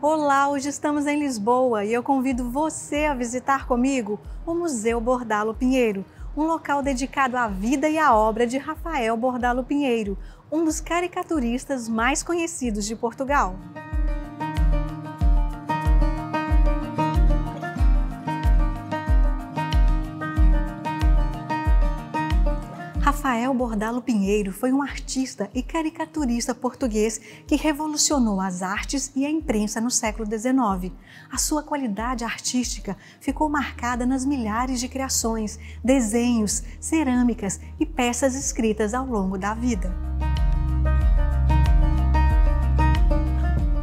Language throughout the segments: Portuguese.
Olá, hoje estamos em Lisboa e eu convido você a visitar comigo o Museu Bordalo Pinheiro, um local dedicado à vida e à obra de Rafael Bordalo Pinheiro, um dos caricaturistas mais conhecidos de Portugal. Rafael Bordalo Pinheiro foi um artista e caricaturista português que revolucionou as artes e a imprensa no século XIX. A sua qualidade artística ficou marcada nas milhares de criações, desenhos, cerâmicas e peças escritas ao longo da vida.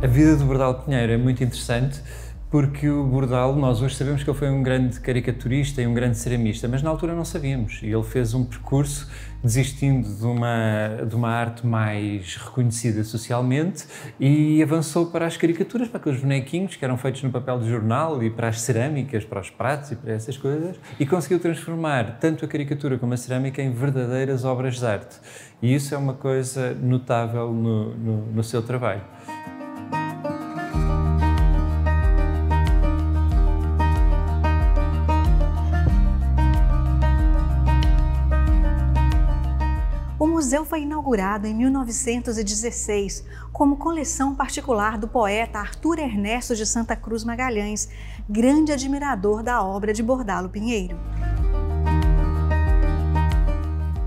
A vida do Bordalo Pinheiro é muito interessante porque o Bordalo, nós hoje sabemos que ele foi um grande caricaturista e um grande ceramista, mas na altura não sabíamos. E ele fez um percurso desistindo de uma arte mais reconhecida socialmente e avançou para as caricaturas, para aqueles bonequinhos que eram feitos no papel de jornal e para as cerâmicas, para os pratos e para essas coisas, e conseguiu transformar tanto a caricatura como a cerâmica em verdadeiras obras de arte. E isso é uma coisa notável no seu trabalho. O museu foi inaugurado em 1916 como coleção particular do poeta Arthur Ernesto de Santa Cruz Magalhães, grande admirador da obra de Bordalo Pinheiro.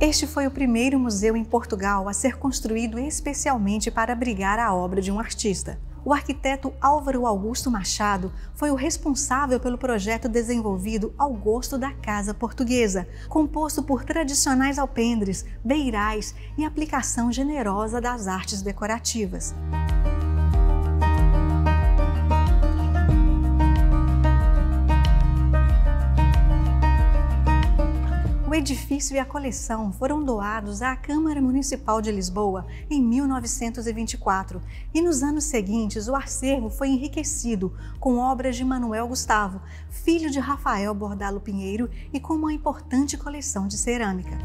Este foi o primeiro museu em Portugal a ser construído especialmente para abrigar a obra de um artista. O arquiteto Álvaro Augusto Machado foi o responsável pelo projeto desenvolvido ao gosto da Casa Portuguesa, composto por tradicionais alpendres, beirais e aplicação generosa das artes decorativas. O edifício e a coleção foram doados à Câmara Municipal de Lisboa em 1924 e nos anos seguintes o acervo foi enriquecido com obras de Manuel Gustavo, filho de Rafael Bordalo Pinheiro, e com uma importante coleção de cerâmica.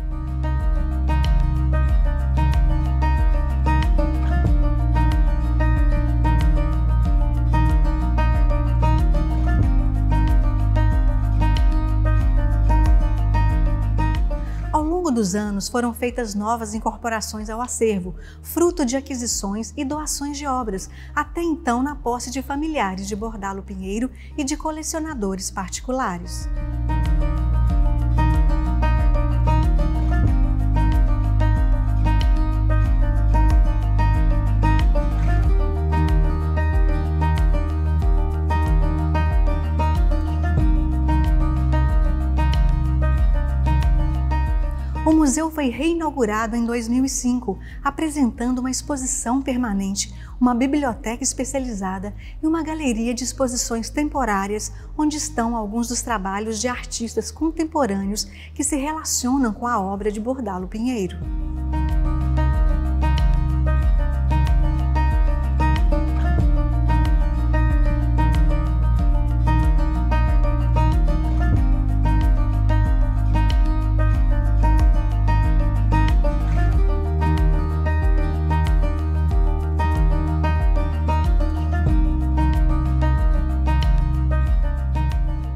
Ao longo dos anos foram feitas novas incorporações ao acervo, fruto de aquisições e doações de obras, até então na posse de familiares de Bordalo Pinheiro e de colecionadores particulares. O museu foi reinaugurado em 2005, apresentando uma exposição permanente, uma biblioteca especializada e uma galeria de exposições temporárias, onde estão alguns dos trabalhos de artistas contemporâneos que se relacionam com a obra de Bordalo Pinheiro.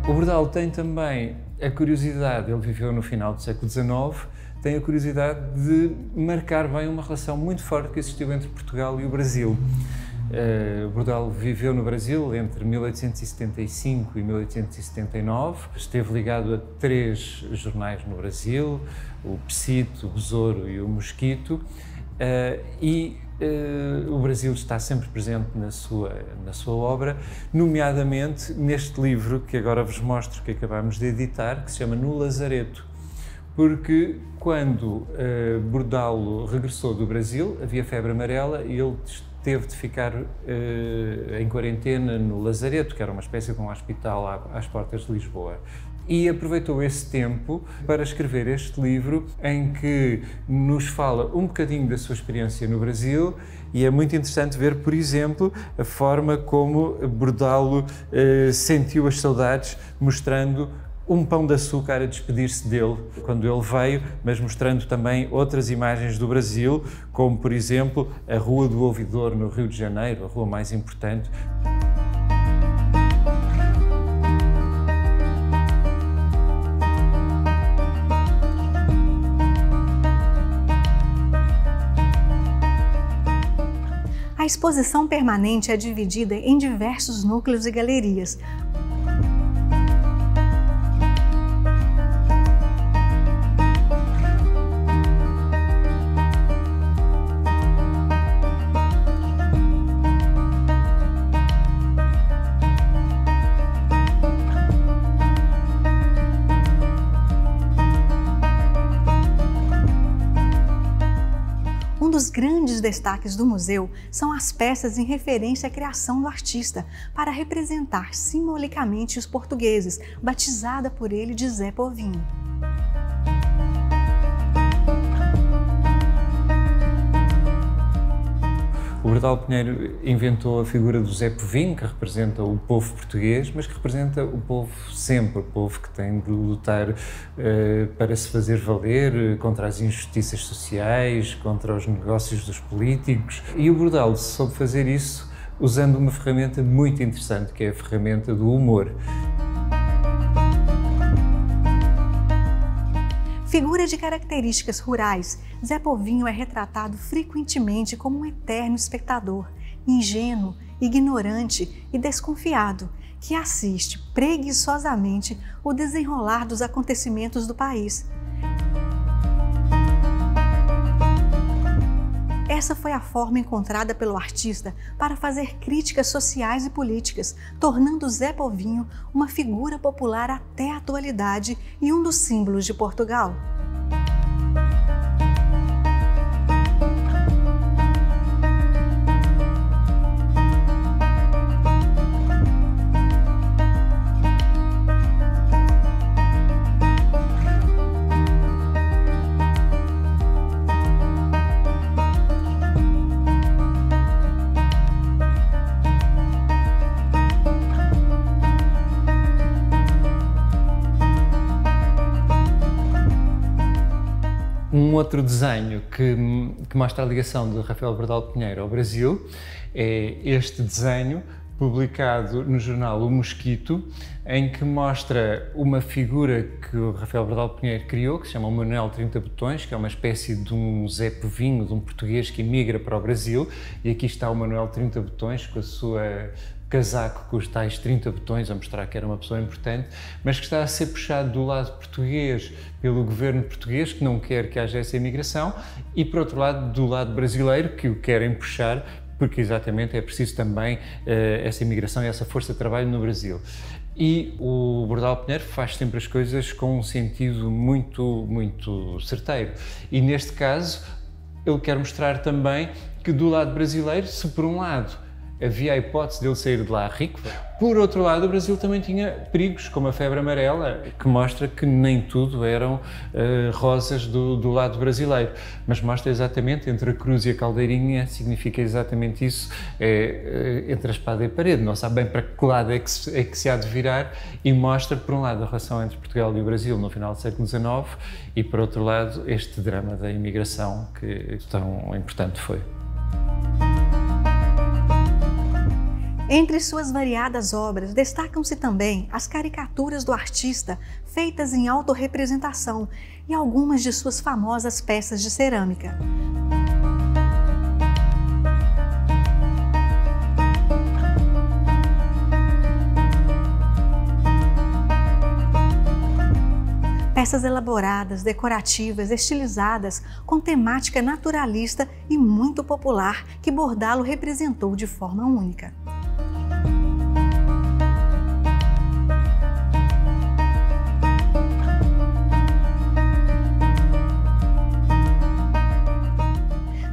O Bordalo tem também a curiosidade, ele viveu no final do século XIX, tem a curiosidade de marcar bem uma relação muito forte que existiu entre Portugal e o Brasil. O Bordalo viveu no Brasil entre 1875 e 1879, esteve ligado a 3 jornais no Brasil, o Psito, o Besouro e o Mosquito, o Brasil está sempre presente na sua obra, nomeadamente neste livro que agora vos mostro, que acabamos de editar, que se chama No Lazareto, porque quando Bordalo regressou do Brasil, havia febre amarela e ele teve de ficar em quarentena no Lazareto, que era uma espécie de um hospital às portas de Lisboa. E aproveitou esse tempo para escrever este livro em que nos fala um bocadinho da sua experiência no Brasil, e é muito interessante ver, por exemplo, a forma como Bordalo sentiu as saudades, mostrando um pão de açúcar a despedir-se dele quando ele veio, mas mostrando também outras imagens do Brasil, como por exemplo a Rua do Ouvidor no Rio de Janeiro, a rua mais importante. A exposição permanente é dividida em diversos núcleos e galerias. Um dos grandes destaques do museu são as peças em referência à criação do artista, para representar simbolicamente os portugueses, batizada por ele de Zé Povinho. O Bordal Pinheiro inventou a figura do Zé Povinho, que representa o povo português, mas que representa o povo sempre, o povo que tem de lutar para se fazer valer contra as injustiças sociais, contra os negócios dos políticos. E o Bordal soube fazer isso usando uma ferramenta muito interessante, que é a ferramenta do humor. Figura de características rurais, Zé Povinho é retratado frequentemente como um eterno espectador, ingênuo, ignorante e desconfiado, que assiste preguiçosamente o desenrolar dos acontecimentos do país. Essa foi a forma encontrada pelo artista para fazer críticas sociais e políticas, tornando Zé Povinho uma figura popular até a atualidade e um dos símbolos de Portugal. Um outro desenho que mostra a ligação de Rafael Bordal Pinheiro ao Brasil é este desenho publicado no jornal O Mosquito, em que mostra uma figura que o Rafael Bordal Pinheiro criou, que se chama o Manuel 30 Botões, que é uma espécie de um Zé Povinho, de um português que emigra para o Brasil, e aqui está o Manuel 30 Botões com a sua casaco com os tais 30 botões, a mostrar que era uma pessoa importante, mas que está a ser puxado do lado português pelo governo português, que não quer que haja essa imigração, e por outro lado do lado brasileiro, que o querem puxar, porque exatamente é preciso também essa imigração e essa força de trabalho no Brasil. E o Bordal Pinheiro faz sempre as coisas com um sentido muito certeiro. E neste caso, ele quer mostrar também que do lado brasileiro, se por um lado havia a hipótese de ele sair de lá rico, por outro lado o Brasil também tinha perigos, como a febre amarela, que mostra que nem tudo eram rosas do lado brasileiro, mas mostra exatamente entre a cruz e a caldeirinha, significa exatamente isso, entre a espada e a parede, não sabe bem para que lado é que se há de virar, e mostra por um lado a relação entre Portugal e o Brasil no final do século XIX e por outro lado este drama da imigração que tão importante foi. Entre suas variadas obras, destacam-se também as caricaturas do artista, feitas em autorrepresentação, e algumas de suas famosas peças de cerâmica. Peças elaboradas, decorativas, estilizadas, com temática naturalista e muito popular, que Bordalo representou de forma única.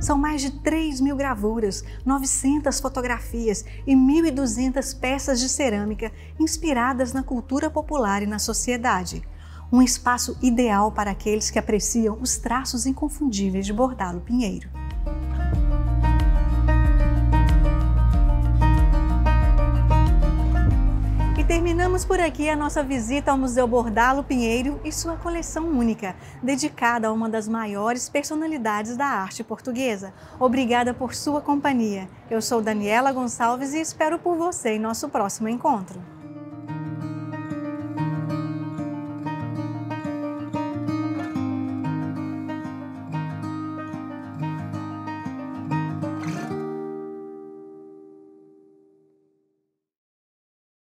São mais de 3.000 gravuras, 900 fotografias e 1.200 peças de cerâmica inspiradas na cultura popular e na sociedade. Um espaço ideal para aqueles que apreciam os traços inconfundíveis de Bordalo Pinheiro. Terminamos por aqui a nossa visita ao Museu Bordalo Pinheiro e sua coleção única, dedicada a uma das maiores personalidades da arte portuguesa. Obrigada por sua companhia. Eu sou Daniela Gonçalves e espero por você em nosso próximo encontro.